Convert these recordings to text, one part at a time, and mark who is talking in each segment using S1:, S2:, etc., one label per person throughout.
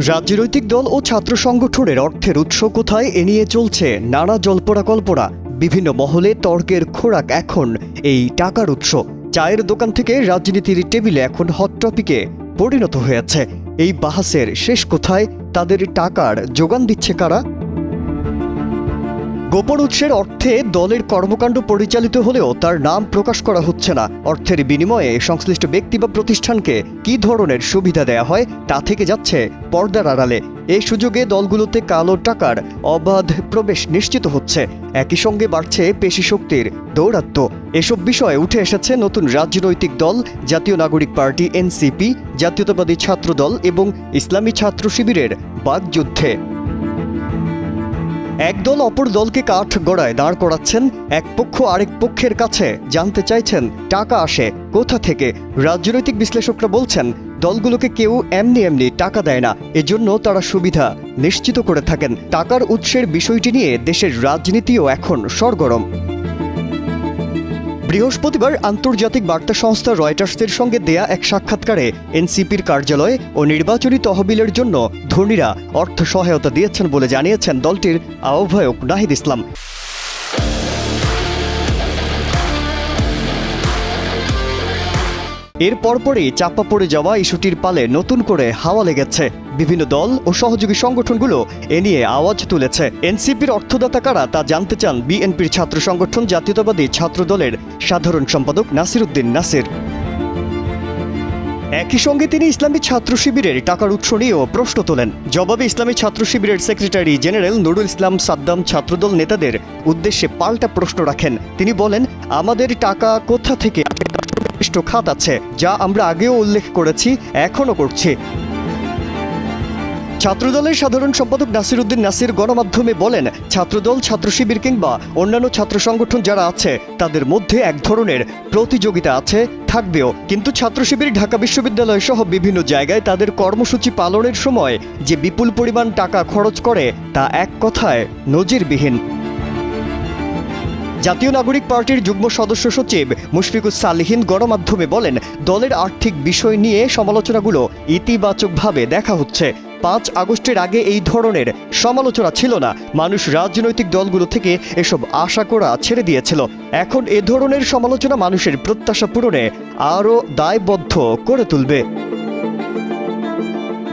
S1: রাজনৈতিক দল ও ছাত্র সংগঠনের অর্থের উৎস কোথায় এ নিয়ে চলছে নানা জল্পনা কল্পনা। বিভিন্ন মহলে তর্কের খোরাক এখন এই টাকার উৎস। চায়ের দোকান থেকে রাজনীতির টেবিলে এখন হট টপিকে পরিণত হয়েছে। এই বাহাসের শেষ কোথায়? তাদের টাকার যোগান দিচ্ছে কারা? গোপন উৎসের অর্থে দলের কর্মকাণ্ড পরিচালিত হলেও তার নাম প্রকাশ করা হচ্ছে না। অর্থের বিনিময়ে সংশ্লিষ্ট ব্যক্তি বা প্রতিষ্ঠানকে কী ধরনের সুবিধা দেয়া হয় তা থেকে যাচ্ছে পর্দার আড়ালে। এই সুযোগে দলগুলোতে কালো টাকার অবাধ প্রবেশ নিশ্চিত হচ্ছে। একই সঙ্গে বাড়ছে পেশি শক্তির দৌরাত্ম্য। এসব বিষয়ে উঠে এসেছে নতুন রাজনৈতিক দল জাতীয় নাগরিক পার্টি এনসিপি, জাতীয়তাবাদী ছাত্র দল এবং ইসলামী ছাত্র শিবিরের বাগযুদ্ধে। এক দল অপর দলকে কাঠ গড়ায় দাঁড় করাচ্ছেন। এক পক্ষ আরেক পক্ষের কাছে জানতে চাইছেন টাকা আসে কোথা থেকে। রাজনৈতিক বিশ্লেষকরা বলছেন দলগুলোকে কেউ এমনি এমনি টাকা দেয় না, এজন্য তারা সুবিধা নিশ্চিত করে থাকেন। টাকার উৎসের বিষয়টি নিয়ে দেশের রাজনীতিও এখন সরগরম। বৃহস্পতিবার আন্তর্জাতিক বার্তা সংস্থা রয়টার্সের সঙ্গে দেয়া এক সাক্ষাৎকারে এনসিপির কার্যালয় ও নির্বাচনী তহবিলের জন্য ধনীরা অর্থ সহায়তা দিয়েছেন বলে জানিয়েছেন দলটির আহ্বায়ক নাহিদ ইসলাম। এর পরপরই চাপা পড়ে যাওয়া ইস্যুটির পালে নতুন করে হাওয়া লেগেছে। বিভিন্ন দল ও সহযোগী সংগঠনগুলো এ নিয়ে আওয়াজ তুলেছে। এনসিপির অর্থদাতা কারা তা জানতে চান বিএনপির ছাত্র সংগঠন জাতীয়তাবাদী ছাত্র দলের সাধারণ সম্পাদক নাসির উদ্দিন নাসির। একই সঙ্গে তিনি ইসলামী ছাত্র শিবিরের টাকার উৎস নিয়েও প্রশ্ন তোলেন। জবাবে ইসলামী ছাত্র শিবিরের সেক্রেটারি জেনারেল নুরুল ইসলাম সাদ্দাম ছাত্রদল নেতাদের উদ্দেশ্যে পাল্টা প্রশ্ন রাখেন। তিনি বলেন, আমাদের টাকা কোথা থেকে খাত আছে, যা আমরা আগেও উল্লেখ করেছি, এখনও করছি। ছাত্রদলের সাধারণ সম্পাদক নাসির উদ্দিন নাসির গণমাধ্যমে বলেন, ছাত্রদল, ছাত্র শিবির কিংবা অন্যান্য ছাত্র সংগঠন যারা আছে তাদের মধ্যে এক ধরনের প্রতিযোগিতা আছে, থাকবেও। কিন্তু ছাত্র শিবির ঢাকা বিশ্ববিদ্যালয় সহ বিভিন্ন জায়গায় তাদের কর্মসূচি পালনের সময় যে বিপুল পরিমাণ টাকা খরচ করে তা এক কথায় নজিরবিহীন। জাতীয় নাগরিক পার্টির যুগ্ম সদস্য সচিব মুশফিকুস সালিহিন গণমাধ্যমে বলেন, দলের আর্থিক বিষয় নিয়ে সমালোচনাগুলো ইতিবাচকভাবে দেখা হচ্ছে। 5 আগস্টের আগে এই ধরনের সমালোচনা ছিল না। মানুষ রাজনৈতিক দলগুলো থেকে এসব আশা করা ছেড়ে দিয়েছিল। এখন এ ধরনের সমালোচনা মানুষের প্রত্যাশা পূরণে আরও দায়বদ্ধ করে তুলবে।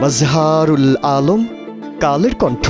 S1: মাজহারুল আলম, কালের কণ্ঠ।